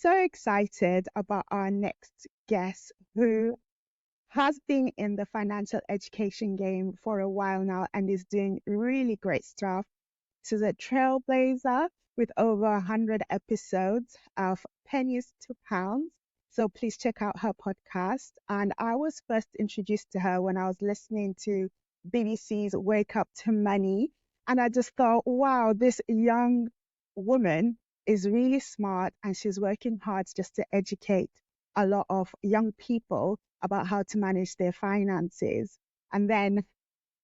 so excited about our next guest who has been in the financial education game for a while now and is doing really great stuff. She's a trailblazer with over 100 episodes of Pennies to Pounds. So please check out her podcast. And I was first introduced to her when I was listening to BBC's Wake Up to Money. And I just thought, wow, this young woman is really smart and she's working hard just to educate a lot of young people about how to manage their finances. And then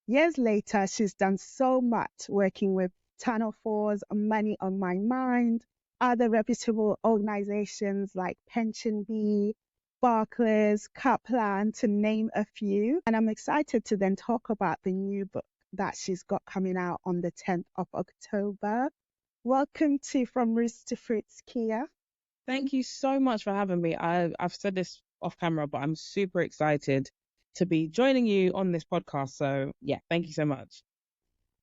years later, she's done so much working with Channel 4's Money on My Mind, other reputable organizations like Pension Bee, Barclays, Kaplan, to name a few. And I'm excited to then talk about the new book that she's got coming out on the 10th of October. Welcome to From Roots to Fruits, Kia. Thank you so much for having me. I've said this off camera, but I'm super excited to be joining you on this podcast. So yeah, thank you so much.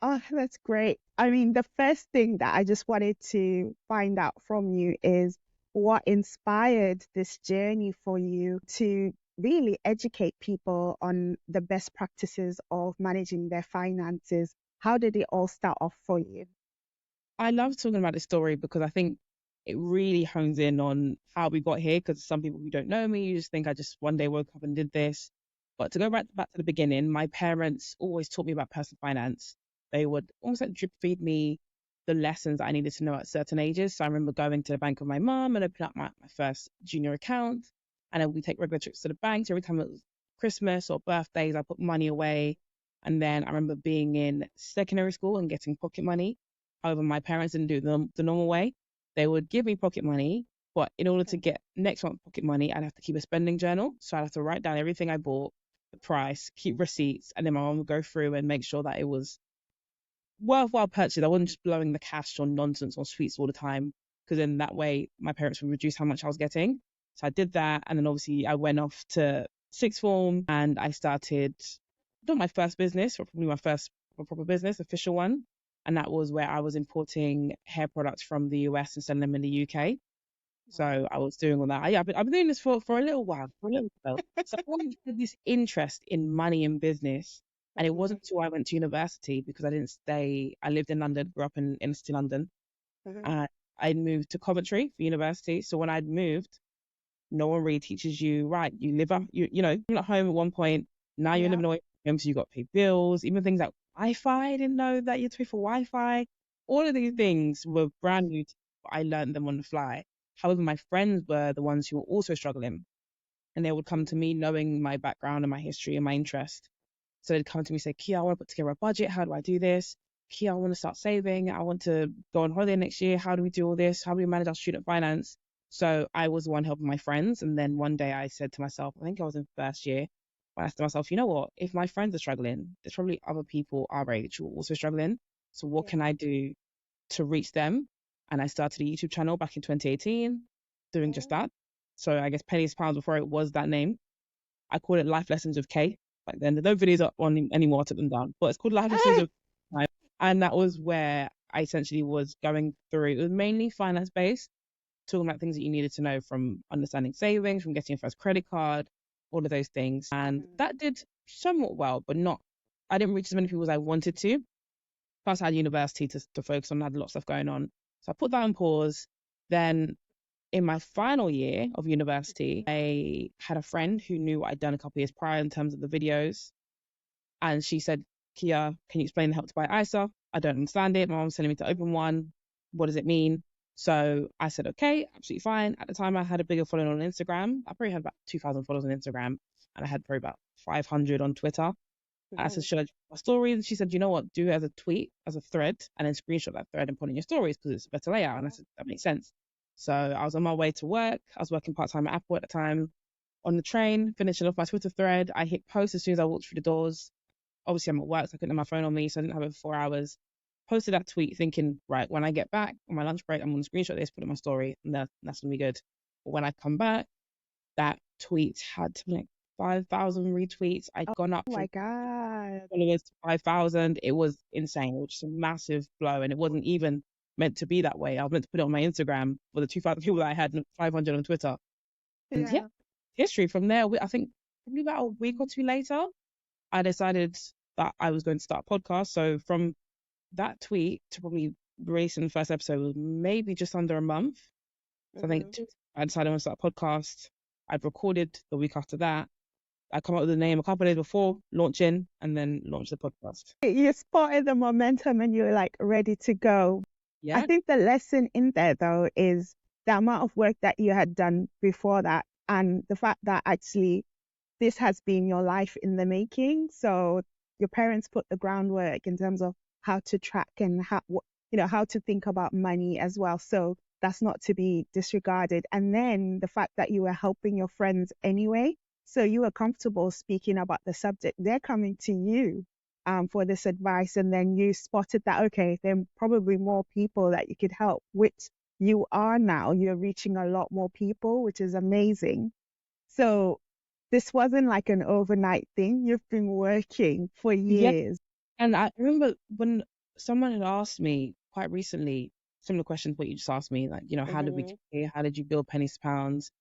Oh, that's great. I mean, the first thing that I just wanted to find out from you is what inspired this journey for you to really educate people on the best practices of managing their finances. How did it all start off for you? I love talking about this story because I think it really hones in on how we got here. Because some people who don't know me, you just think I just one day woke up and did this. But to go back to the beginning, my parents always taught me about personal finance. They would almost like drip feed me the lessons I needed to know at certain ages. So I remember going to the bank with my mum and opening up my first junior account. And then we take regular trips to the bank. So every time it was Christmas or birthdays, I put money away. And then I remember being in secondary school and getting pocket money. However, my parents didn't do the normal way. They would give me pocket money, but in order to get next month's pocket money, I'd have to keep a spending journal. So I'd have to write down everything I bought, the price, keep receipts, and then my mom would go through and make sure that it was worthwhile purchase. I wasn't just blowing the cash on nonsense on sweets all the time, because then that way my parents would reduce how much I was getting. So I did that, and then obviously I went off to sixth form and I started not my first business, but probably my first proper business, official one. And that was where I was importing hair products from the US and selling them in the UK. So I was doing all that. I've been doing this for a little while, So I always had this interest in money and business. And it wasn't until I went to university, because I didn't stay, I lived in London, grew up in inner city London. And I moved to Coventry for university. So when I'd moved, no one really teaches you, right, you live up, you're at home at one point, now you're living away from home, so you got to pay bills, even things like Wi-Fi. I didn't know that you had to pay for Wi-Fi. All of these things were brand new to me, but I learned them on the fly. However, my friends were the ones who were also struggling, and they would come to me knowing my background and my history and my interest. So they'd come to me and say, Kia, I want to put together a budget. How do I do this? Kia, I want to start saving. I want to go on holiday next year. How do we do all this? How do we manage our student finance? So I was the one helping my friends. And then one day I said to myself, I think I was in first year, I asked myself, you know what? If my friends are struggling, there's probably other people our age who are also struggling. So what can I do to reach them? And I started a YouTube channel back in 2018 doing just that. So I guess Pennies Pounds before it was that name. I called it Life Lessons with K. Back then, there's no videos up on anymore. I took them down, but it's called Life Lessons with K. And that was where I essentially was going through. It was mainly finance based, talking about things that you needed to know, from understanding savings, from getting your first credit card, all of those things. And that did somewhat well, but not, I didn't reach as many people as I wanted to. Plus I had university to focus on, I had a lot of stuff going on. So I put that on pause. Then in my final year of university, I had a friend who knew what I'd done a couple of years prior in terms of the videos. And she said, Kia, can you explain the Help to Buy ISA? I don't understand it. My mom's telling me to open one. What does it mean? So I said, okay, absolutely fine. At the time, I had a bigger following on Instagram. I probably had about 2,000 followers on Instagram, and I had probably about 500 on Twitter. I said, should I do my stories? And she said, you know what, do it as a tweet, as a thread, and then screenshot that thread and put in your stories because it's a better layout. And I said, that makes sense. So I was on my way to work. I was working part-time at Apple at the time. On the train, finishing off my Twitter thread, I hit post as soon as I walked through the doors. Obviously, I'm at work, so I couldn't have my phone on me, so I didn't have it for 4 hours. Posted that tweet thinking, right, when I get back on my lunch break, I'm going to screenshot this, put it in my story, and that's going to be good. But when I come back, that tweet had like 5,000 retweets. I'd gone up Oh my God. followers to 5,000. It was insane. It was just a massive blow, and it wasn't even meant to be that way. I was meant to put it on my Instagram for the 2,000 people that I had, 500 on Twitter. And yeah, Yeah. history from there. I think probably about a week or two later, I decided that I was going to start a podcast. So from that tweet to probably releasing the first episode was maybe just under a month. So I think Mhm. I decided I want to start a podcast. I'd recorded the week after that. I come up with the name a couple of days before launching, and then launched the podcast. You spotted the momentum and you were like ready to go. I Yeah, think the lesson in there though is the amount of work that you had done before that and the fact that actually this has been your life in the making. So your parents put the groundwork in terms of how to track and how to think about money as well. So that's not to be disregarded. And then the fact that you were helping your friends anyway, so you were comfortable speaking about the subject. They're coming to you for this advice, and then you spotted that okay, there are probably more people that you could help, which you are now. You're reaching a lot more people, which is amazing. So this wasn't like an overnight thing. You've been working for yeah. years. And I remember when someone had asked me quite recently similar questions what you just asked me, like, how did we get Hmm. here? How did you build pennies to pounds?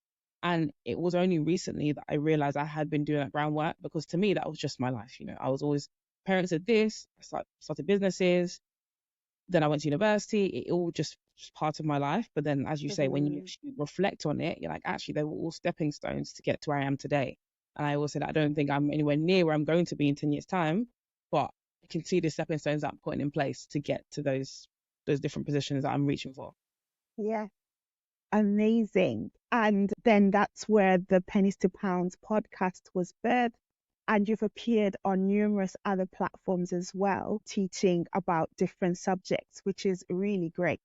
And it was only recently that I realized I had been doing that groundwork, because to me that was just my life. I was always parents did this, started businesses, then I went to university. It all just was part of my life. But then, as you say, when you Hmm. actually reflect on it, you're like, actually, they were all stepping stones to get to where I am today. And I always said, I don't think I'm anywhere near where I'm going to be in 10 years' time, but I can see the stepping stones that I'm putting in place to get to those different positions that I'm reaching for. Yeah, amazing. And then that's where the Pennies to Pounds podcast was birthed. And you've appeared on numerous other platforms as well, teaching about different subjects, which is really great.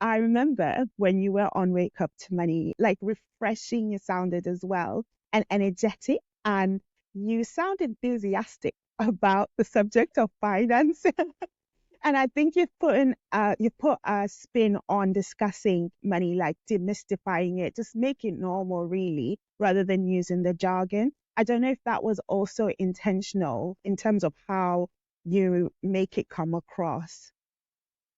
I remember when you were on Wake Up to Money, like refreshing you sounded as well and energetic, and you sound enthusiastic about the subject of finance. And I think you've put a spin on discussing money, like demystifying it, just make it normal really, rather than using the jargon. I don't know if that was also intentional in terms of how you make it come across.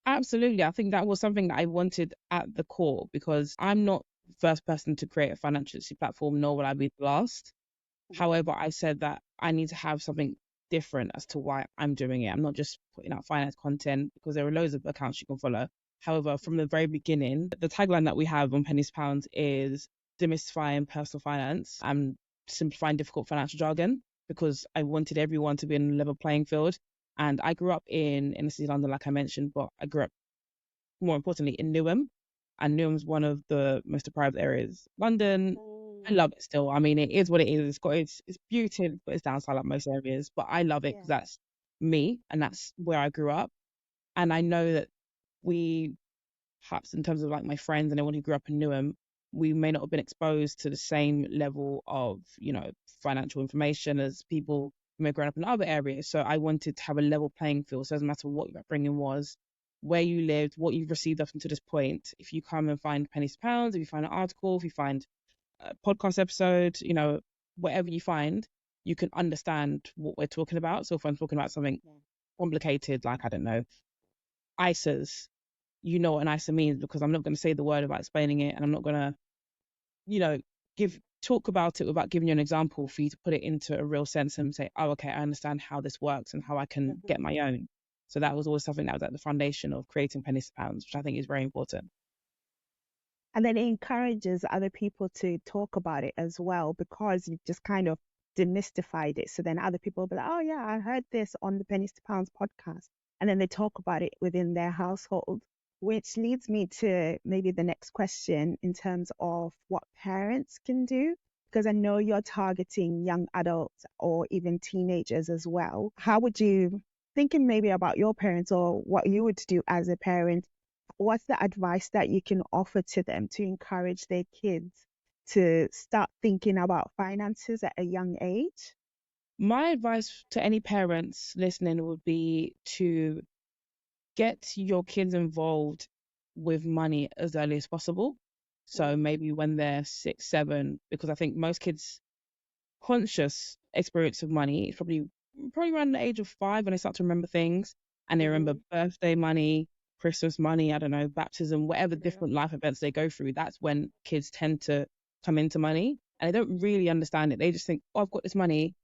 Absolutely. I think that was something that I wanted at the core, because I'm not the first person to create a financial literacy platform, nor will I be the last. However, I said that I need to have something different as to why I'm doing it. I'm not just putting out finance content, because there are loads of accounts you can follow. However, from the very beginning, the tagline that we have on Pennies Pounds is demystifying personal finance and simplifying difficult financial jargon, because I wanted everyone to be on a level playing field. And I grew up in inner city London, like I mentioned, but I grew up more importantly in Newham, and Newham's one of the most deprived areas. London, I Mm, love it still. I mean, it is what it is. It's got its beauty, it's got its downside like most areas, but I love it yeah. because that's me and that's where I grew up. And I know that we, perhaps in terms of like my friends and everyone who grew up in Newham, we may not have been exposed to the same level of, financial information as people who may have grown up in other areas. So I wanted to have a level playing field. So it doesn't matter what your upbringing was, where you lived, what you've received up until this point. If you come and find pennies to pounds, if you find an article, if you find a podcast episode, whatever you find, you can understand what we're talking about. So if I'm talking about something Yeah. complicated, like, I don't know, ISAs, you know what an ISA means, because I'm not going to say the word without explaining it, and I'm not going to, you know, talk about it without giving you an example for you to put it into a real sense and say, oh, okay, I understand how this works and how I can get Mhm. my own. So that was always something that was at the foundation of creating Pennies to Pounds, which I think is very important. And then it encourages other people to talk about it as well because you've just kind of demystified it. So then other people will be like, oh, yeah, I heard this on the Pennies to Pounds podcast. And then they talk about it within their household, which leads me to maybe the next question in terms of what parents can do. Because I know you're targeting young adults or even teenagers as well. How would you, thinking maybe about your parents or what you would do as a parent, what's the advice that you can offer to them to encourage their kids to start thinking about finances at a young age? My advice to any parents listening would be to get your kids involved with money as early as possible. So Mm, maybe when they're 6, 7, because I think most kids' conscious experience of money is probably around the age of 5, when they start to remember things, and they remember mhm, birthday money, Christmas money, I don't know, baptism, whatever Yeah. different life events they go through, that's when kids tend to come into money and they don't really understand it. They just think, oh, I've got this money,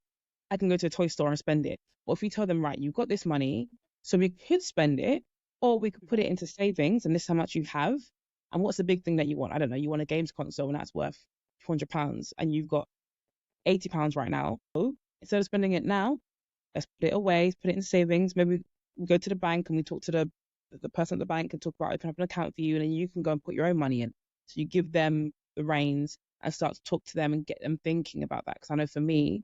I can go to a toy store and spend it. But if you tell them, right, you've got this money, so we could spend it, or we could put it into savings, and this is how much you have. And what's the big thing that you want? I don't know, you want a games console and that's worth £200 and you've got £80 right now. So instead of spending it now, let's put it away, put it in savings. Maybe we go to the bank and we talk to the person at the bank and talk about opening up an account for you, and then you can go and put your own money in. So you give them the reins and start to talk to them and get them thinking about that. Because I know for me,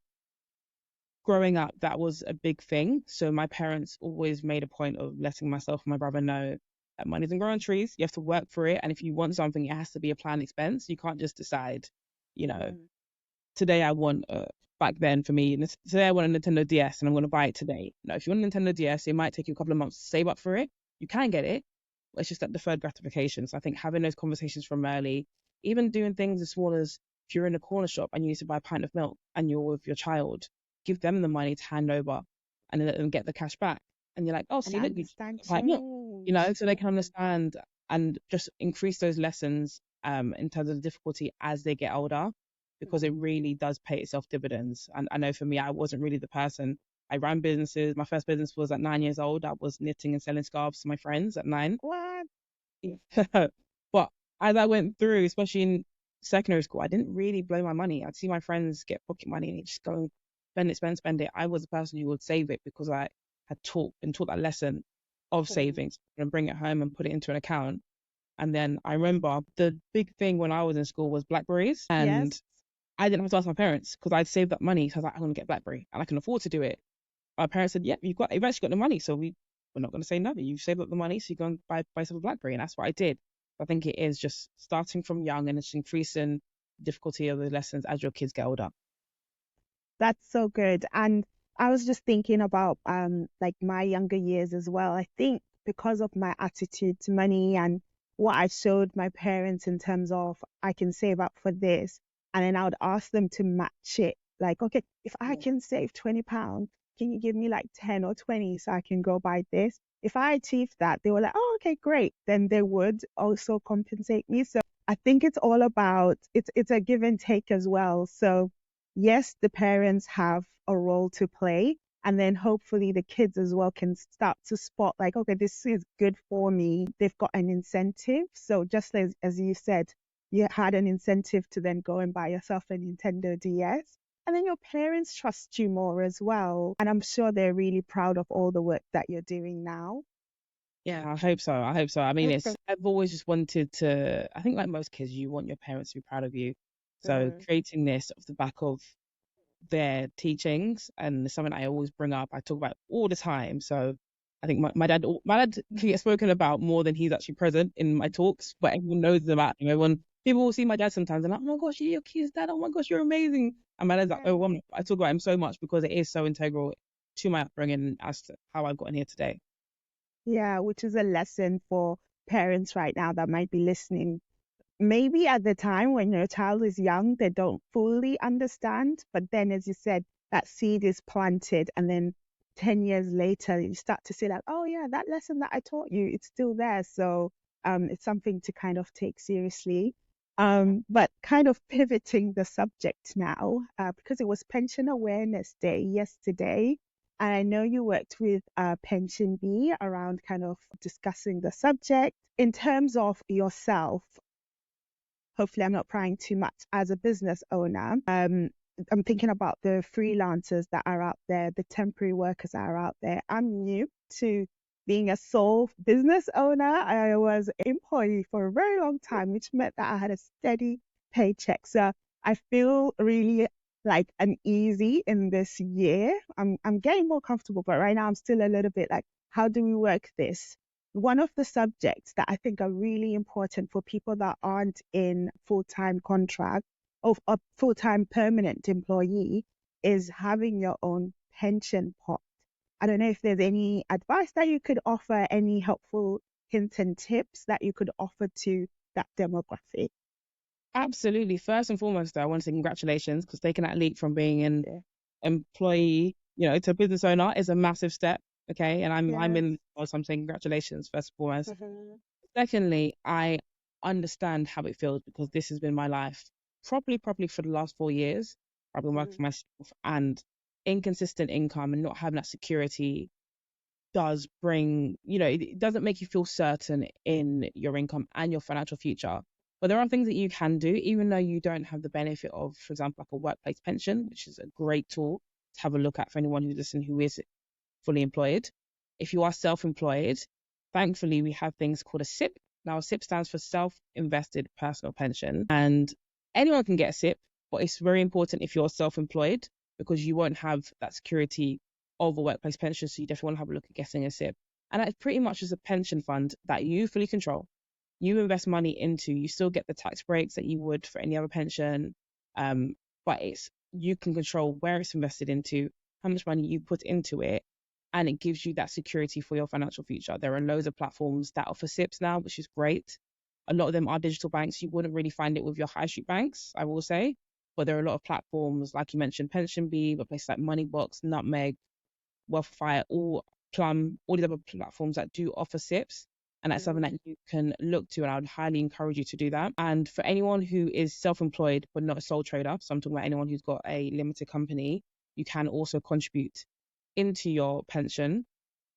growing up, that was a big thing. So my parents always made a point of letting myself and my brother know that money doesn't grow on trees. You have to work for it. And if you want something, it has to be a planned expense. You can't just decide, you know, today I want, back then for me, today I want a Nintendo DS and I'm going to buy it today. No, if you want a Nintendo DS, it might take you a couple of months to save up for it. You can get it, but it's just that deferred gratification. So I think having those conversations from early, even doing things as small as if you're in a corner shop and you need to buy a pint of milk and you're with your child, give them the money to hand over and then let them get the cash back. And you're like, oh, And see, look, you just understand got a pint of milk, change. so they can understand and just increase those lessons in terms of the difficulty as they get older, because it really does pay itself dividends. And I know for me, I wasn't really the person. I ran businesses. My first business was at 9 years old. I was knitting and selling scarves to my friends at 9. What? But as I went through, especially in secondary school, I didn't really blow my money. I'd see my friends get pocket money and they'd just go and spend it. I was the person who would save it because I had been taught that lesson of savings and bring it home and put it into an account. And then I remember the big thing when I was in school was Blackberries. And Yes. I didn't have to ask my parents because I'd saved up money. So I was like, I'm going to get BlackBerry and I can afford to do it. My parents said, yeah, you've actually got the money. So we're not going to say no. You've saved up the money. So you go and buy yourself a BlackBerry. And that's what I did. I think it is just starting from young and it's increasing the difficulty of the lessons as your kids get older. That's so good. And I was just thinking about like my younger years as well. I think because of my attitude to money and what I showed my parents in terms of I can save up for this, and then I would ask them to match it. Like, okay, if I can save £20, can you give me like 10 or 20 so I can go buy this? If I achieved that, they were like, oh, okay, great. Then they would also compensate me. So I think it's all about it's a give and take as well. So yes, the parents have a role to play. And then hopefully the kids as well can start to spot like, okay, this is good for me. They've got an incentive. So just as you said, you had an incentive to then go and buy yourself a Nintendo DS. And then your parents trust you more as well. And I'm sure they're really proud of all the work that you're doing now. Yeah, I hope so. I hope so. I mean, I've always just wanted to, I think like most kids, you want your parents to be proud of you. So creating this off the back of their teachings and it's something I always bring up. I talk about it all the time. So I think my dad can get spoken about more than he's actually present in my talks, but everyone knows about him. People will see my dad sometimes and like, oh my gosh, you're your kid's dad. Oh my gosh, you're amazing. And my dad's like, oh, I talk about him so much because it is so integral to my upbringing as to how I've gotten here today. Yeah, which is a lesson for parents right now that might be listening. Maybe at the time when your child is young, they don't fully understand. But then, as you said, that seed is planted, and then 10 years later, you start to say, like, oh, yeah, that lesson that I taught you, it's still there. So it's something to kind of take seriously. But kind of pivoting the subject now, because it was Pension Awareness Day yesterday. And I know you worked with Pension Bee around kind of discussing the subject. In terms of yourself, hopefully I'm not prying too much as a business owner. I'm thinking about the freelancers that are out there, the temporary workers that are out there. I'm new to being a sole business owner. I was an employee for a very long time, which meant that I had a steady paycheck. So I feel really like uneasy in this year. I'm getting more comfortable, but right now I'm still a little bit like, how do we work this? One of the subjects that I think are really important for people that aren't in full-time contract or a full-time permanent employee is having your own pension pot. I don't know if there's any advice that you could offer, any helpful hints and tips that you could offer to that demographic. Absolutely. First and foremost, though, I want to say congratulations because taking that leap from being an employee, to a business owner is a massive step. Okay, and I'm Yes. in or something. Congratulations, first and foremost. Mhm. Secondly, I understand how it feels because this has been my life properly for the last 4 years. I've been working Mhm. for myself, and inconsistent income and not having that security does bring, it doesn't make you feel certain in your income and your financial future. But there are things that you can do, even though you don't have the benefit of, for example, like a workplace pension, which is a great tool to have a look at for anyone who's listening who is fully employed. If you are self employed, thankfully, we have things called a SIP. Now, a SIP stands for self invested personal pension, and anyone can get a SIP, but it's very important if you're self employed because you won't have that security of a workplace pension. So, you definitely want to have a look at getting a SIP. And that pretty much is a pension fund that you fully control. You invest money into, you still get the tax breaks that you would for any other pension, um, but you can control where it's invested into, how much money you put into it, and it gives you that security for your financial future. There are loads of platforms that offer SIPs now, which is great. A lot of them are digital banks. You wouldn't really find it with your high street banks, I will say. But there are a lot of platforms, like you mentioned, Pension Bee, but places like Moneybox, Nutmeg, Wealthify, all Plum, all these other platforms that do offer SIPs. And that's something Mhm. that you can look to. And I would highly encourage you to do that. And for anyone who is self employed, but not a sole trader, so I'm talking about anyone who's got a limited company, you can also contribute into your pension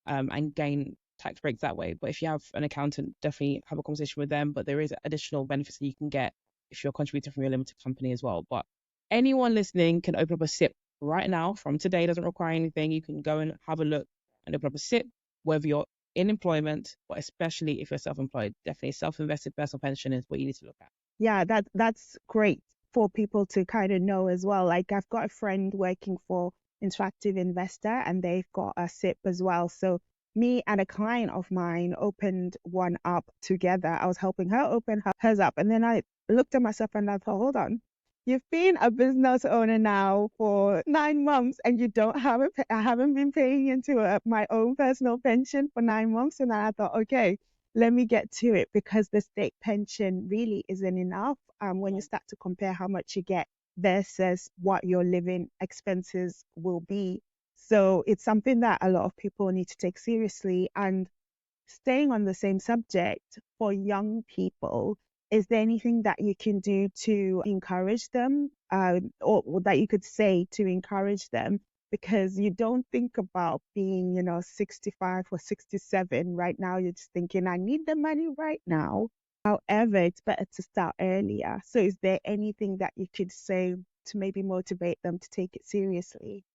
and gain tax breaks that way. But if you have an accountant, definitely have a conversation with them. But there is additional benefits that you can get if you're contributing from your limited company as well. But anyone listening can open up a SIP right now from today. Doesn't require anything. You can go and have a look and open up a SIP, whether you're in employment, but especially if you're self-employed. Definitely self-invested personal pension is what you need to look at. Yeah, that's great for people to kind of know as well. Like I've got a friend working for Interactive Investor and they've got a SIP as well. So me and a client of mine opened one up together. I was helping her open hers up, and then I looked at myself and I thought, hold on, you've been a business owner now for 9 months and you don't have I haven't been paying into my own personal pension for 9 months. And then I thought, okay, let me get to it, because the state pension really isn't enough when you start to compare how much you get versus what your living expenses will be. So it's something that a lot of people need to take seriously. And staying on the same subject, for young people, is there anything that you can do to encourage them, or that you could say to encourage them? Because you don't think about being, 65 or 67 right now. You're just thinking, I need the money right now. However, it's better to start earlier. So, is there anything that you could say to maybe motivate them to take it seriously?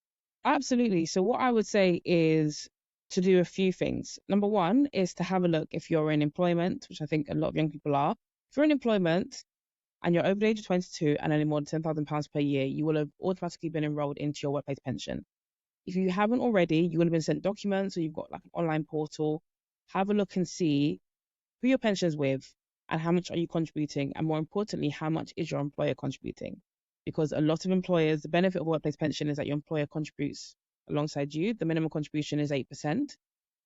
Absolutely. So what I would say is to do a few things. Number one is to have a look if you're in employment, which I think a lot of young people are. If you're in employment and you're over the age of 22 and earning more than £10,000 per year, you will have automatically been enrolled into your workplace pension. If you haven't already, you will have been sent documents or you've got like an online portal. Have a look and see who your pension is with and how much are you contributing, and more importantly, how much is your employer contributing? Because a lot of employers, the benefit of a workplace pension is that your employer contributes alongside you. The minimum contribution is 8%.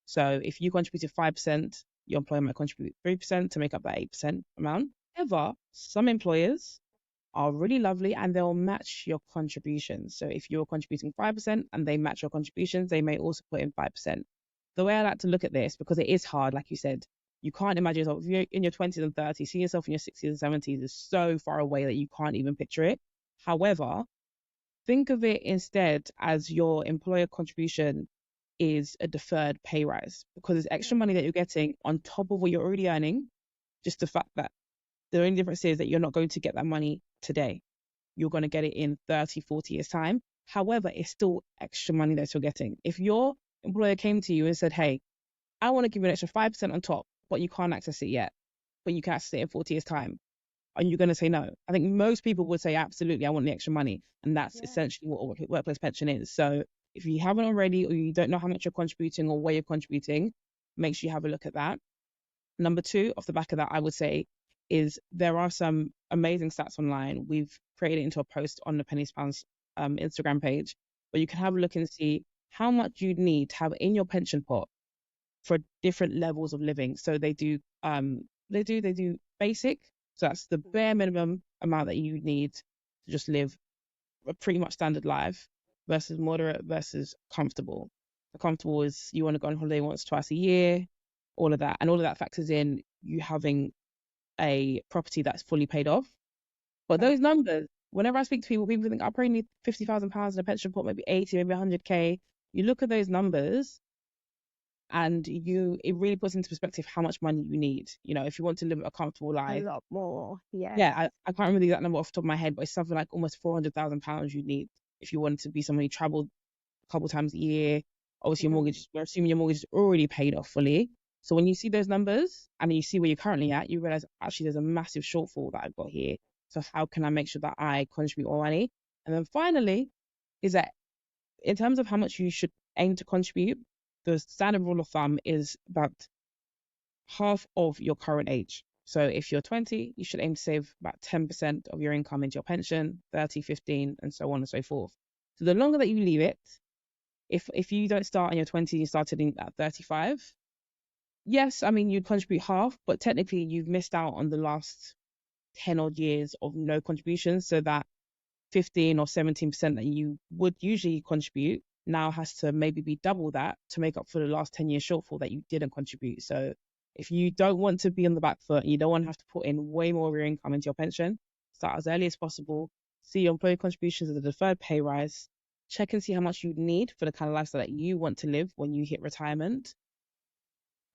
So if you contributed 5%, your employer might contribute 3% to make up that 8% amount. However, some employers are really lovely and they'll match your contributions. So if you're contributing 5% and they match your contributions, they may also put in 5%. The way I like to look at this, because it is hard, like you said, you can't imagine yourself, if you're in your 20s and 30s, seeing yourself in your 60s and 70s is so far away that you can't even picture it. However, think of it instead as your employer contribution is a deferred pay rise because it's extra money that you're getting on top of what you're already earning. Just the fact that the only difference is that you're not going to get that money today. You're going to get it in 30, 40 years' time. However, it's still extra money that you're getting. If your employer came to you and said, hey, I want to give you an extra 5% on top, but you can't access it yet, but you can access it in 40 years' time, are you going to say no? I think most people would say, absolutely, I want the extra money. And that's Yeah. essentially what a workplace pension is. So if you haven't already, or you don't know how much you're contributing or where you're contributing, make sure you have a look at that. Number two, off the back of that, I would say is there are some amazing stats online. We've created it into a post on the Pennies Pounds Instagram page, where you can have a look and see how much you need to have in your pension pot for different levels of living. So they do basic. So that's the bare minimum amount that you need to just live a pretty much standard life versus moderate versus comfortable. The comfortable is you want to go on holiday once, twice a year, all of that. And all of that factors in you having a property that's fully paid off. But those numbers, whenever I speak to people, people think I probably need £50,000 in a pension pot, maybe 80, maybe 100K. You look at those numbers and it really puts into perspective how much money you need. You know, if you want to live a comfortable A life. lot more. Yes. Yeah, I can't remember the exact number off the top of my head, but it's something like almost £400,000 you need if you wanted to be someone who traveled a couple times a year. Obviously, your mortgage, we're assuming your mortgage is already paid off fully. So when you see those numbers and you see where you're currently at, you realize actually there's a massive shortfall that I've got here. So how can I make sure that I contribute more money? And then finally, is that in terms of how much you should aim to contribute, the standard rule of thumb is about half of your current age. So if you're 20, you should aim to save about 10% of your income into your pension, 30, 15, and so on and so forth. So the longer that you leave it, if you don't start in your 20s, you started at 35, yes, I mean, you'd contribute half, but technically you've missed out on the last 10 odd years of no contributions. So that 15 or 17% that you would usually contribute now has to maybe be double that to make up for the last 10 years shortfall that you didn't contribute. So if you don't want to be on the back foot and you don't want to have to put in way more of your income into your pension, start as early as possible, see your employee contributions as a deferred pay rise, check and see how much you need for the kind of lifestyle that you want to live when you hit retirement,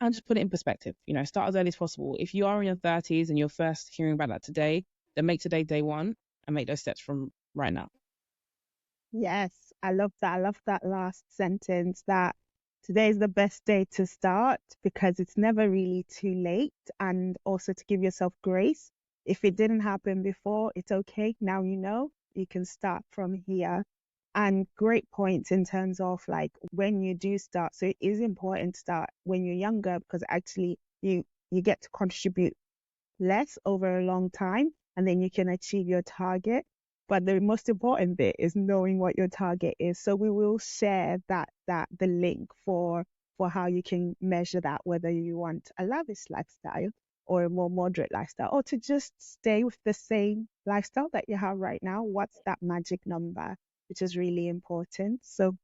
and just put it in perspective. You know, start as early as possible. If you are in your 30s and you're first hearing about that today, then make today day one and make those steps from right now. Yes, I love that. I love that last sentence that today is the best day to start because it's never really too late. And also to give yourself grace. If it didn't happen before, it's okay. Now you know you can start from here. And great points in terms of like when you do start. So it is important to start when you're younger because actually you get to contribute less over a long time and then you can achieve your target. But the most important bit is knowing what your target is. So we will share that the link for how you can measure that, whether you want a lavish lifestyle or a more moderate lifestyle, or to just stay with the same lifestyle that you have right now. What's that magic number, which is really important. So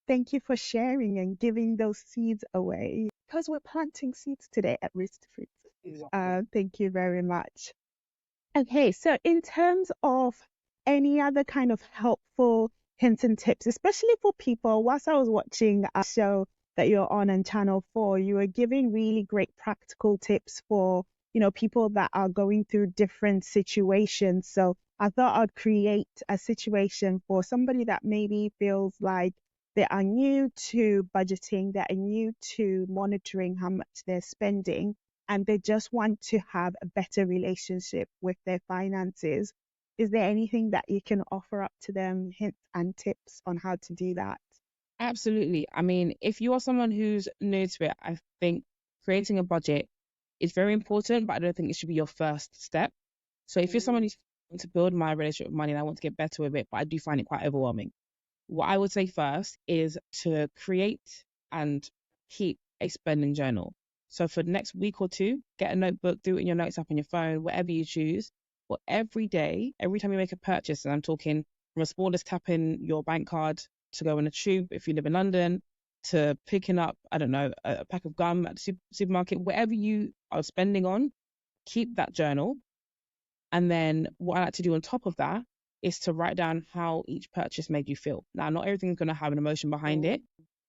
thank you for sharing and giving those seeds away because we're planting seeds today at Roots to Fruits. Thank you very much. Okay, so in terms of any other kind of helpful hints and tips, especially for people, whilst I was watching a show that you're on Channel 4, you were giving really great practical tips for, people that are going through different situations. So I thought I'd create a situation for somebody that maybe feels like they are new to budgeting, they are new to monitoring how much they're spending, and they just want to have a better relationship with their finances. Is there anything that you can offer up to them, hints and tips on how to do that? Absolutely. I mean, if you are someone who's new to it, I think creating a budget is very important, but I don't think it should be your first step. So if you're someone who's want to build my relationship with money and I want to get better with it, but I do find it quite overwhelming, what I would say first is to create and keep a spending journal. So for the next week or two, get a notebook, do it in your notes app on your phone, whatever you choose. But every day, every time you make a purchase, and I'm talking from as small as tapping your bank card to go on a tube if you live in London, to picking up, I don't know, a pack of gum at the supermarket, whatever you are spending on, keep that journal. And then what I like to do on top of that is to write down how each purchase made you feel. Now, not everything's going to have an emotion behind it,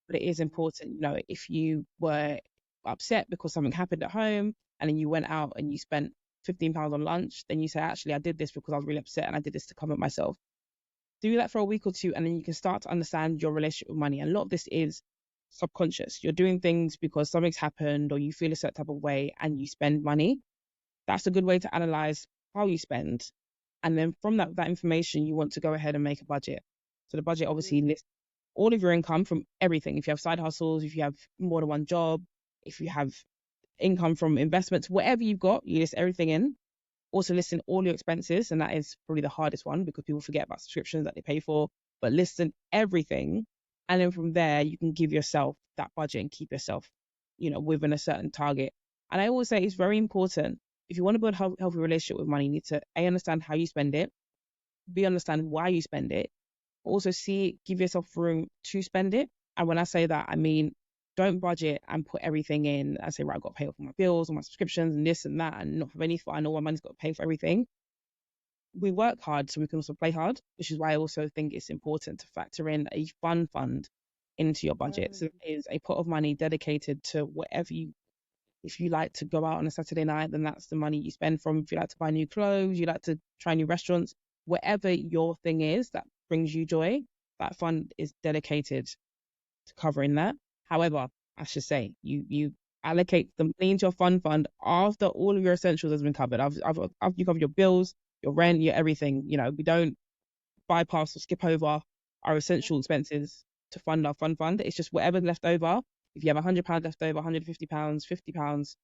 but it is important. You know, if you were upset because something happened at home and then you went out and you spent £15 on lunch, then you say, actually, I did this because I was really upset and I did this to comfort myself. Do that for a week or two, and then you can start to understand your relationship with money. And a lot of this is subconscious. You're doing things because something's happened or you feel a certain type of way and you spend money. That's a good way to analyze how you spend. And then from that information, you want to go ahead and make a budget. So the budget obviously lists all of your income from everything. If you have side hustles, if you have more than one job, if you have income from investments, whatever you've got, you list everything in. Also listing all your expenses, and that is probably the hardest one because people forget about subscriptions that they pay for, but listing everything. And then from there, you can give yourself that budget and keep yourself, within a certain target. And I always say it's very important. If you want to build a healthy relationship with money, you need to understand how you spend it, understand why you spend it, also give yourself room to spend it, And when I say that, I mean, don't budget and put everything in and say, right, I've got to pay off my bills, all my subscriptions and this and that, and not have any thought. I know my money's got to pay for everything. We work hard so we can also play hard, which is why I also think it's important to factor in a fund into your budget. So it is a pot of money dedicated to whatever you, if you like to go out on a Saturday night, then that's the money you spend from. If you like to buy new clothes, you like to try new restaurants, whatever your thing is that brings you joy, that fund is dedicated to covering that. However, I should say you allocate the money into your fund after all of your essentials has been covered. I've you covered your bills, your rent, your everything. You know, we don't bypass or skip over our essential expenses to fund our fund. It's just whatever's left over. If you have £100 left over, £150, £50,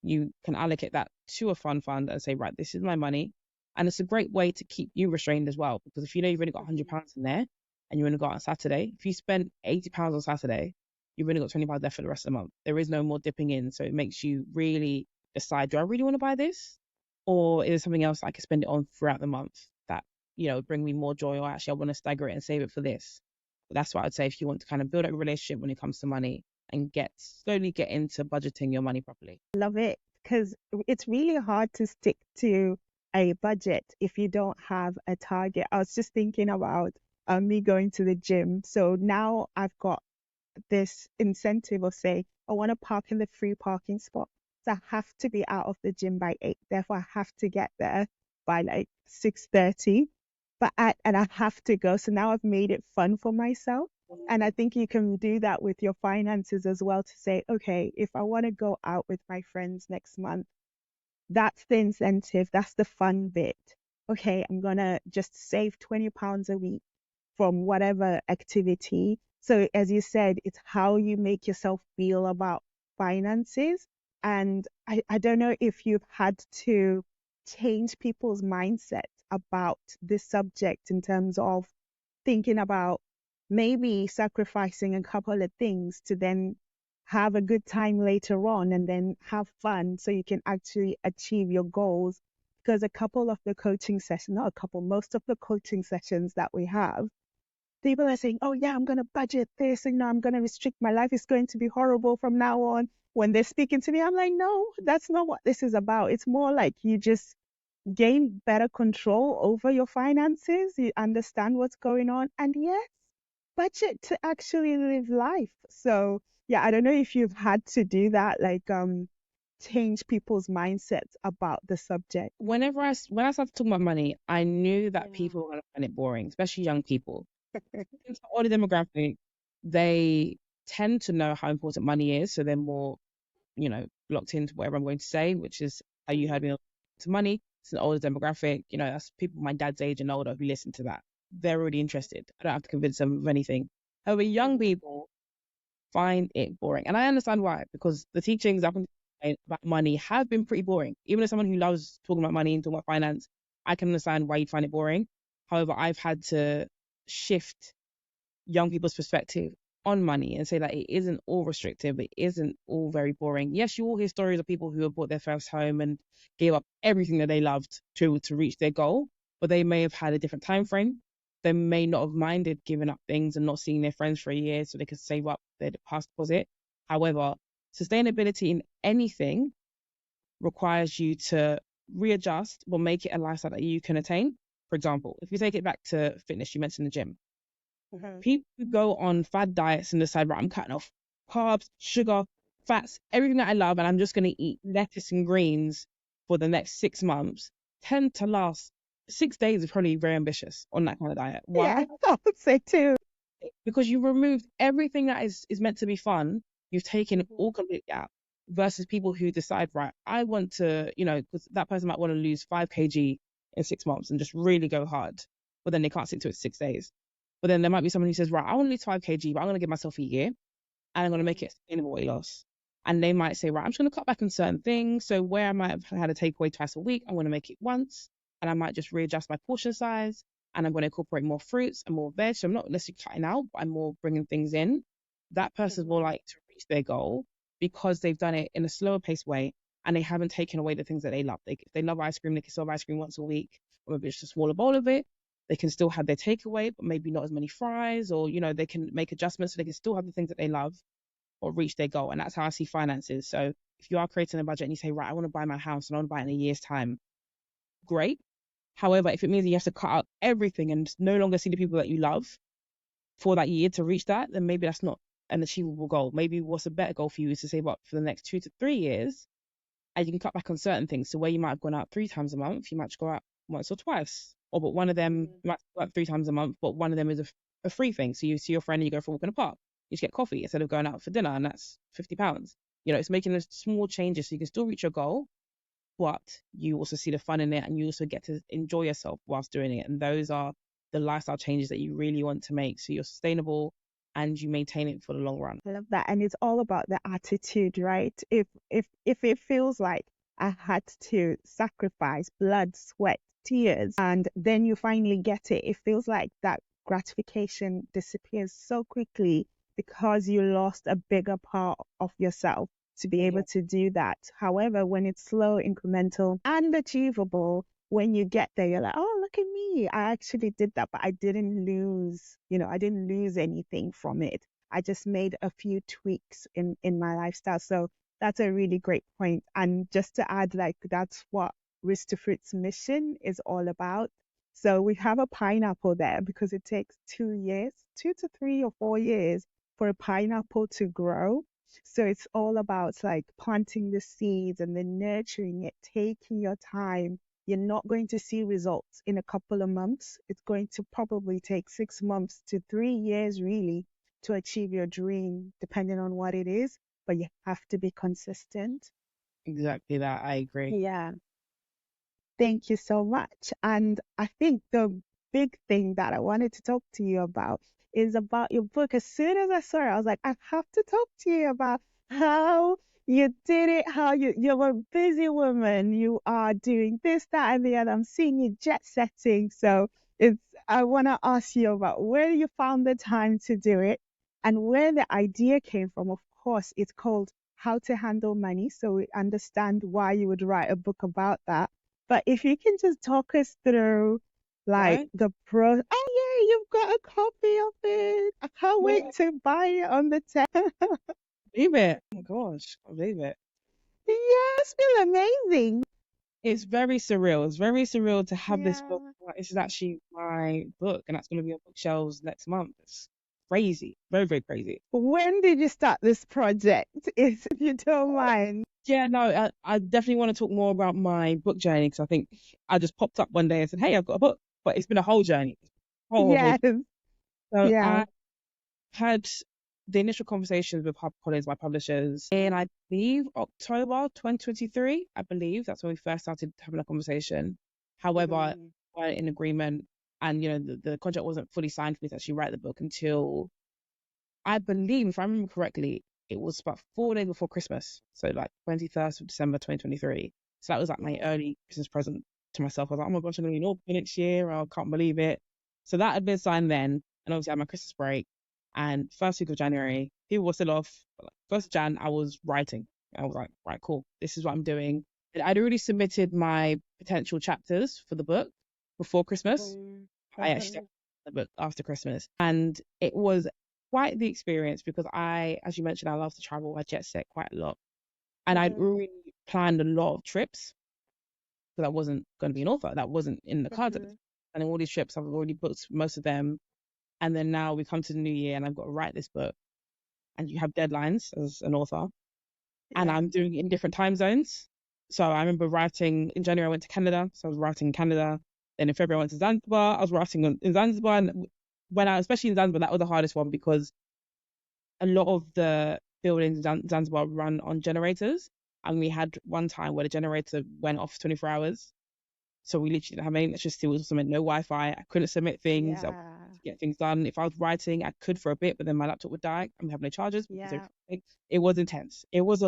you can allocate that to a fund and say, right, this is my money. And it's a great way to keep you restrained as well. Because if you know you've only got £100 in there and you only go out on Saturday, if you spend £80 on Saturday, you've only got £20 left for the rest of the month. There is no more dipping in. So it makes you really decide, do I really want to buy this? Or is there something else I can spend it on throughout the month that, you know, bring me more joy, or actually I want to stagger it and save it for this? But that's what I'd say if you want to kind of build up a relationship when it comes to money and slowly get into budgeting your money properly. Love it, because it's really hard to stick to a budget if you don't have a target. I was just thinking about me going to the gym. So now I've got this incentive of say, I want to park in the free parking spot. So I have to be out of the gym by 8. Therefore, I have to get there by like 6:30. And I have to go. So now I've made it fun for myself. And I think you can do that with your finances as well, to say, okay, if I want to go out with my friends next month, that's the incentive, that's the fun bit. Okay, I'm gonna just save £20 a week from whatever activity. So as you said, it's how you make yourself feel about finances. And I don't know if you've had to change people's mindset about this subject in terms of thinking about maybe sacrificing a couple of things to then have a good time later on and then have fun so you can actually achieve your goals. Because a couple of the coaching sessions, not a couple, most of the coaching sessions that we have, people are saying, oh yeah, I'm going to budget this, and I'm going to restrict my life. It's going to be horrible from now on. When they're speaking to me, I'm like, no, that's not what this is about. It's more like you just gain better control over your finances. You understand what's going on. And yes, budget to actually live life. So yeah, I don't know if you've had to do that, like change people's mindsets about the subject. When I started talking about money, I knew that Yeah. people were going to find it boring, especially young people. It's an older demographic. They tend to know how important money is, so they're more, you know, locked into whatever I'm going to say, which is how you heard me to money. It's an older demographic, you know, that's people my dad's age and older who listen to that. They're already interested. I don't have to convince them of anything. However, young people find it boring. And I understand why, because the teachings up until this point about money have been pretty boring. Even as someone who loves talking about money and talking about finance, I can understand why you'd find it boring. However, I've had to shift young people's perspective on money and say that it isn't all restrictive, it isn't all very boring. Yes, you will hear stories of people who have bought their first home and gave up everything that they loved to reach their goal, but they may have had a different time frame. They may not have minded giving up things and not seeing their friends for a year so they could save up their past deposit. However, sustainability in anything requires you to readjust or make it a lifestyle that you can attain. For example, if you take it back to fitness, you mentioned the gym. People who go on fad diets and decide, right, I'm cutting off carbs, sugar, fats, everything that I love, and I'm just going to eat lettuce and greens for the next 6 months, tend to last 6 days. Is probably very ambitious on that kind of diet. Yeah, Why? I would say too. Because you've removed everything that is meant to be fun. You've taken it all completely out. Versus people who decide, right, I want to, you know, because that person might want to lose 5 kg in 6 months and just really go hard, but then they can't stick to it 6 days. But then there might be someone who says, right, I want to lose 5 kg, but I'm going to give myself a year and I'm going to make it sustainable weight loss. And they might say, right, I'm just going to cut back on certain things. So where I might have had a takeaway twice a week, I'm going to make it once. And I might just readjust my portion size. And I'm going to incorporate more fruits and more veg. So I'm not necessarily cutting out, but I'm more bringing things in. That person's more likely to reach their goal because they've done it in a slower paced way and they haven't taken away the things that they love. If they love ice cream, they can still have ice cream once a week, or maybe it's just a smaller bowl of it. they can still have their takeaway, but maybe not as many fries, or, they can make adjustments so they can still have the things that they love or reach their goal. And that's how I see finances. So if you are creating a budget and you say, right, I want to buy my house and I want to buy it in a year's time, great. However, if it means that you have to cut out everything and no longer see the people that you love for that year to reach that, then maybe that's not an achievable goal. Maybe what's a better goal for you is to save up for the next 2 to 3 years, and you can cut back on certain things. So where you might have gone out 3 times a month, you might just go out once or twice. Or but one of them, you might go out 3 times a month, but one of them is a free thing. So you see your friend and you go for a walk in the park. You just get coffee instead of going out for dinner, and that's £50. It's making those small changes so you can still reach your goal, but you also see the fun in it and you also get to enjoy yourself whilst doing it. And those are the lifestyle changes that you really want to make so you're sustainable and you maintain it for the long run. I love that. And it's all about the attitude, right? If it feels like I had to sacrifice blood, sweat, tears, and then you finally get it, it feels like that gratification disappears so quickly because you lost a bigger part of yourself to be able to do that. However, when it's slow, incremental, and achievable, when you get there, you're like, oh, look at me. I actually did that, but I didn't lose, I didn't lose anything from it. I just made a few tweaks in my lifestyle. So that's a really great point. And just to add, like, that's what Roots to Fruits mission is all about. So we have a pineapple there because it takes 2 years, 2 to 3 or 4 years for a pineapple to grow. So it's all about like planting the seeds and then nurturing it, taking your time. You're not going to see results in a couple of months. It's going to probably take 6 months to 3 years really to achieve your dream, depending on what it is. But you have to be consistent. Exactly that. I agree. Yeah. Thank you so much. And I think the big thing that I wanted to talk to you about is about your book. As soon as I saw it, I was like, I have to talk to you about how you did it, how you're a busy woman. You are doing this, that, and the other. I'm seeing you jet setting. So I want to ask you about where you found the time to do it and where the idea came from. Of course, it's called How to Handle Money. So we understand why you would write a book about that. But if you can just talk us through like Right? the pro. Oh yeah, you've got a copy of it. I can't wait to buy it on the tech. Believe it. Oh my gosh, I believe it. Yeah, it's been amazing. It's very surreal. It's very surreal to have this book. Yeah. Like, this is actually my book, and that's going to be on bookshelves next month. It's crazy. Very, very crazy. When did you start this project, if you don't mind? Yeah, no, I definitely want to talk more about my book journey because I think I just popped up one day and said, hey, I've got a book. But it's been a whole journey. Whole. Yes. So Yeah. I had the initial conversations with HarperCollins, my publishers, in, I believe, October 2023. I believe that's when we first started having a conversation. However, we're in agreement, and the contract wasn't fully signed for me to actually write the book until, I believe, if I remember correctly, it was about 4 days before Christmas. So like 21st of December 2023. So that was like my early Christmas present to myself. I was like, oh my gosh, I'm going to be in Auckland next year. I can't believe it. So that had been signed then. And obviously I had my Christmas break. And first week of January, people were still off. But like, first of Jan, I was writing. I was like, right, cool. This is what I'm doing. And I'd already submitted my potential chapters for the book before Christmas. I actually started the book after Christmas. And it was quite the experience because as you mentioned, I love to travel. I jet set quite a lot. And I'd already planned a lot of trips because I wasn't going to be an author. That wasn't in the cards. And in all these trips, I've already booked most of them. And then now we come to the new year and I've got to write this book. And you have deadlines as an author. And I'm doing it in different time zones. So I remember writing in January, I went to Canada. So I was writing in Canada. Then in February, I went to Zanzibar. I was writing in Zanzibar. And especially in Zanzibar, that was the hardest one because a lot of the buildings in Zanzibar run on generators. And we had one time where the generator went off 24 hours. So we literally didn't have any electricity. We also meant no Wi-Fi. I couldn't submit things. I to get things done. If I was writing, I could for a bit, but then my laptop would die and we have no chargers because it was intense. It was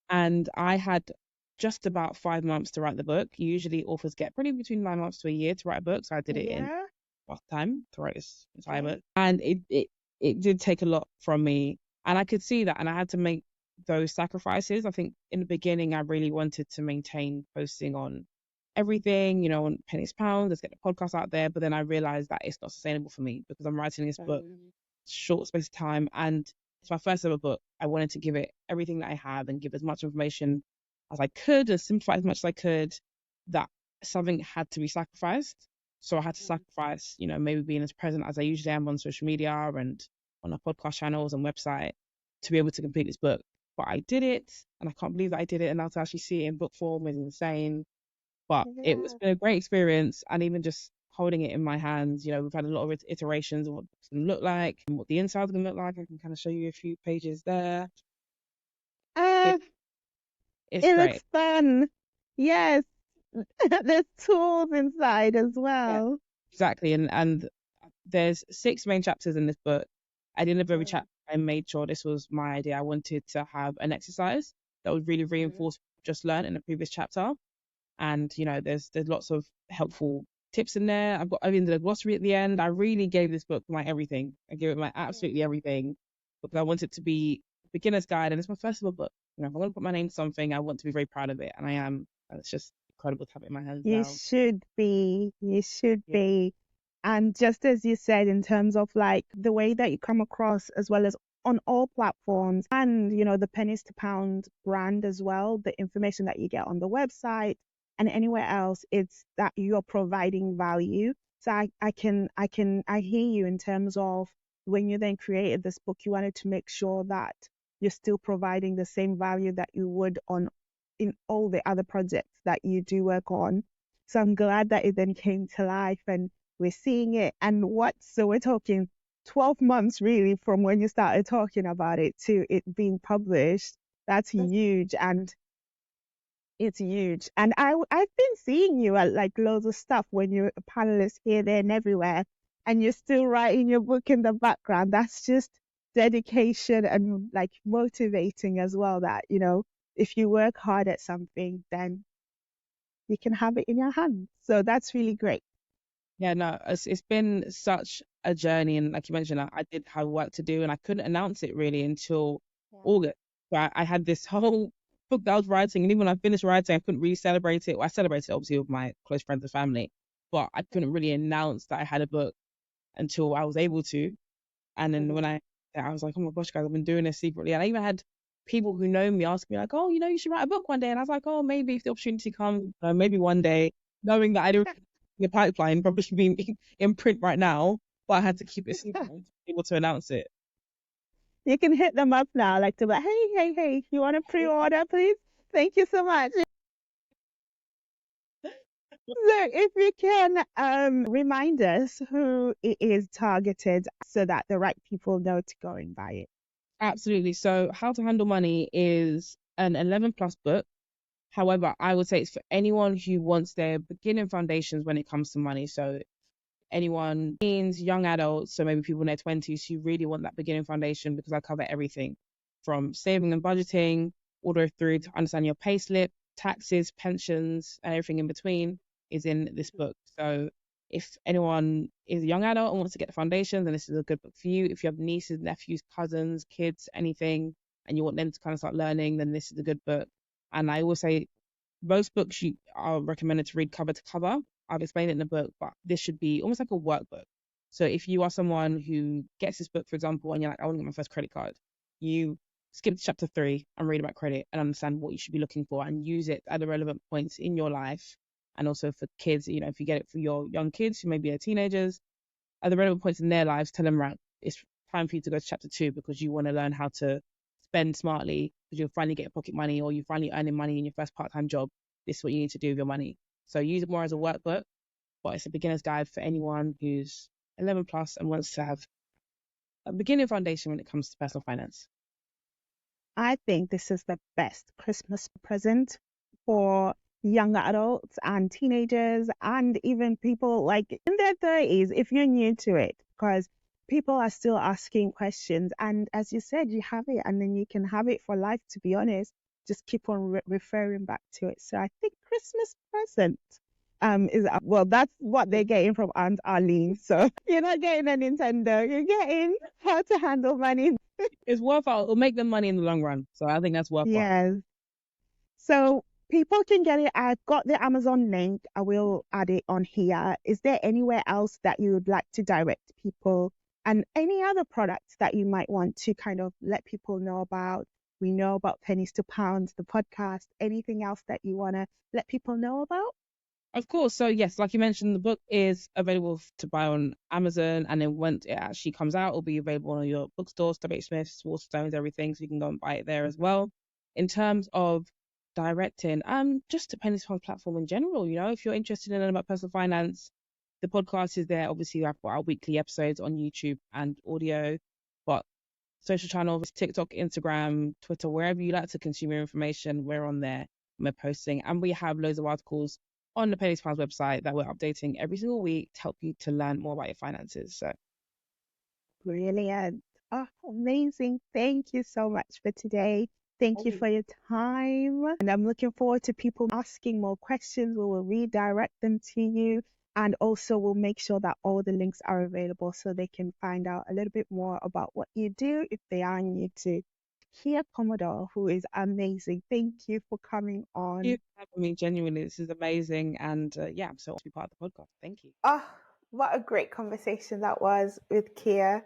and I had just about 5 months to write the book. Usually authors get probably between 9 months to a year to write a book. So I did it in time to write this entire book. And it did take a lot from me. And I could see that. And I had to make those sacrifices. I think in the beginning, I really wanted to maintain posting on everything, on pennies pounds, let's get the podcast out there. But then I realized that it's not sustainable for me because I'm writing this book short space of time, and it's my first ever book. I wanted to give it everything that I have and give as much information as I could, as simplify as much as I could. That something had to be sacrificed. So I had to sacrifice, maybe being as present as I usually am on social media and on our podcast channels and website to be able to complete this book. But I did it, and I can't believe that I did it. And now to actually see it in book form is insane. But it's been a great experience, and even just holding it in my hands, we've had a lot of iterations of what it's going to look like and what the inside's going to look like. I can kind of show you a few pages there. Uh, It's it great. looks fun. Yes. There's tools inside as Yeah, well. exactly. And there's 6 main chapters in this book. At the end of every chapter, I made sure this was my idea. I wanted to have an exercise that would really reinforce what I just learned in the previous chapter. And there's lots of helpful tips in there. I've even did a glossary at the end. I really gave this book my everything. I gave it my absolutely everything because I want it to be a beginner's guide, and it's my first ever book. If I'm going to put my name to something, I want to be very proud of it, and I am. And it's just incredible to have it in my hands You now. should be. You should Yeah. be. And just as you said, in terms of like the way that you come across, as well as on all platforms, and the pennies to pound brand as well, the information that you get on the website and anywhere else, it's that you're providing value. So I hear you in terms of when you then created this book, you wanted to make sure that you're still providing the same value that you would on in all the other projects that you do work on. So I'm glad that it then came to life and we're seeing it. And so we're talking 12 months really from when you started talking about it to it being published. That's huge. And it's huge. And I've been seeing you at like loads of stuff when you're a panelist here, there, and everywhere. And you're still writing your book in the background. That's just dedication and like motivating as well that, if you work hard at something, then you can have it in your hands. So that's really great. Yeah, no, it's been such a journey, and like you mentioned, I did have work to do, and I couldn't announce it really until August. So I had this whole book that I was writing, and even when I finished writing, I couldn't really celebrate it. Well, I celebrated it obviously with my close friends and family, but I couldn't really announce that I had a book until I was able to. And then when I was like, oh my gosh, guys, I've been doing this secretly, and I even had people who know me ask me like, oh, you should write a book one day, and I was like, oh, maybe if the opportunity comes, maybe one day, knowing that I don't the pipeline probably should be in print right now, but I had to keep it secret to be able to announce it. You can hit them up now, like to be like, hey, you want to pre-order, please? Thank you so much. So if you can remind us who it is targeted so that the right people know to go and buy it. Absolutely. So How to Handle Money is an 11 plus book. However, I would say it's for anyone who wants their beginning foundations when it comes to money. So anyone, teens, young adults, so maybe people in their 20s who really want that beginning foundation, because I cover everything from saving and budgeting all the way through to understanding your pay slip, taxes, pensions, and everything in between is in this book. So if anyone is a young adult and wants to get the foundation, then this is a good book for you. If you have nieces, nephews, cousins, kids, anything, and you want them to kind of start learning, then this is a good book. And I always say most books you are recommended to read cover to cover. I've explained it in the book, but this should be almost like a workbook. So if you are someone who gets this book, for example, and you're like, I want to get my first credit card, you skip to chapter 3 and read about credit and understand what you should be looking for and use it at the relevant points in your life. And also for kids, if you get it for your young kids who maybe are teenagers, at the relevant points in their lives, tell them, right, it's time for you to go to chapter 2 because you want to learn how to spend smartly because you're finally getting pocket money or you're finally earning money in your first part-time job. This is what you need to do with your money. So use it more as a workbook, but it's a beginner's guide for anyone who's 11 plus and wants to have a beginning foundation when it comes to personal finance. I think this is the best Christmas present for young adults and teenagers and even people like in their 30s if you're new to it, because people are still asking questions. And as you said, you have it and then you can have it for life, to be honest. Just keep on referring back to it. So I think Christmas present is well, that's what they're getting from Aunt Arlyne. So you're not getting a Nintendo, you're getting how to handle money. It's worthwhile. It'll make them money in the long run. So I think that's worthwhile. Yes. So people can get it. I've got the Amazon link. I will add it on here. Is there anywhere else that you would like to direct people, and any other products that you might want to kind of let people know about? We know about Pennies to Pounds, the podcast. Anything else that you want to let people know about? Of course. So yes, like you mentioned, the book is available to buy on Amazon, and then once it actually comes out, it'll be available on your bookstores, WH Smiths, Waterstones, everything. So you can go and buy it there as well. In terms of directing, just the Pennies Fund platform in general, if you're interested in learning about personal finance, the podcast is there. Obviously, I've got our weekly episodes on YouTube and audio, but social channels, TikTok, Instagram, Twitter, wherever you like to consume your information, we're on there. We're posting, and we have loads of articles on the Pennies Pounds website that we're updating every single week to help you to learn more about your finances. So Brilliant. Oh, amazing. Thank you so much for today. Thank you for your time. And I'm looking forward to people asking more questions. We will redirect them to you. And also, we'll make sure that all the links are available so they can find out a little bit more about what you do if they are new to Kia Commodore, who is amazing. Thank you for coming on. thank you for having me. Genuinely, this is amazing. And yeah, I'm so happy to be part of the podcast. Thank you. Oh, what a great conversation that was with Kia.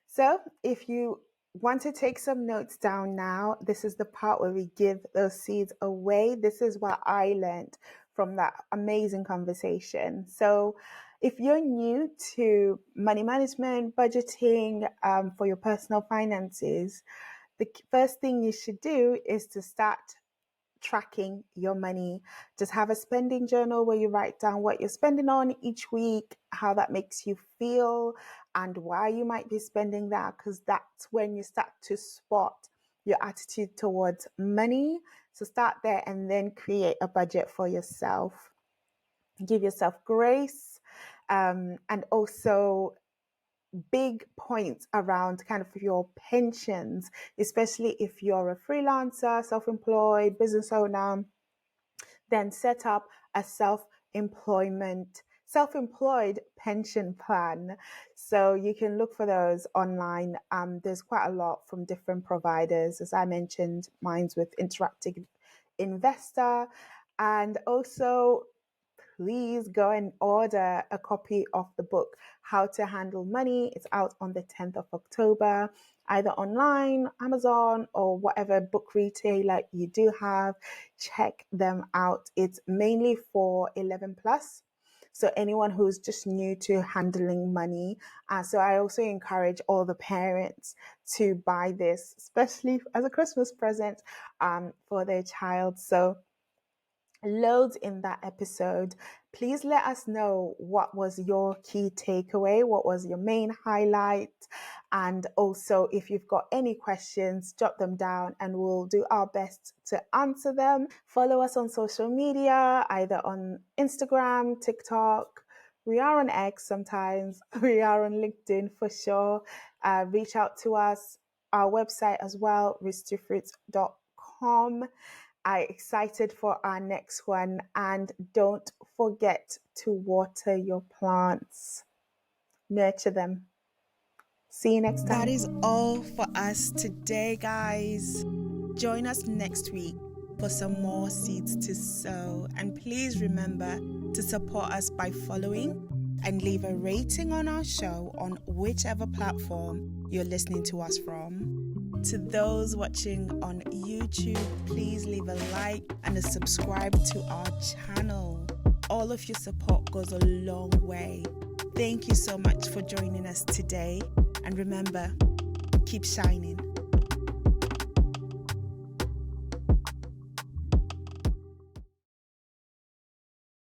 So if you want to take some notes down now, this is the part where we give those seeds away. This is what I learned from that amazing conversation. So if you're new to money management, budgeting for your personal finances, the first thing you should do is to start tracking your money. Just have a spending journal where you write down what you're spending on each week, how that makes you feel, and why you might be spending that, because that's when you start to spot your attitude towards money. So start there and then create a budget for yourself. Give yourself grace, and also big points around kind of your pensions, especially if you're a freelancer, self-employed, business owner. Then set up a self-employed pension plan. So you can look for those online. There's quite a lot from different providers. As I mentioned, mine's with Interactive Investor. And also, please go and order a copy of the book, How to Handle Money. It's out on the 10th of October, either online, Amazon, or whatever book retailer you do have. Check them out. It's mainly for 11 plus. So anyone who's just new to handling money. So I also encourage all the parents to buy this, especially as a Christmas present for their child. So loads in that episode. Please let us know what was your key takeaway, what was your main highlight, and also if you've got any questions, jot them down and we'll do our best to answer them. Follow us on social media, either on Instagram, TikTok. We are on X sometimes. We are on LinkedIn for sure. Reach out to us, our website as well, rootstofruits.com. I'm excited for our next one, and don't forget to water your plants. Nurture them. See you next time. That is all for us today, guys. Join us next week for some more seeds to sow. And please remember to support us by following and leave a rating on our show on whichever platform you're listening to us from. To those watching on YouTube, please leave a like and a subscribe to our channel. All of your support goes a long way. Thank you so much for joining us today. And remember, keep shining.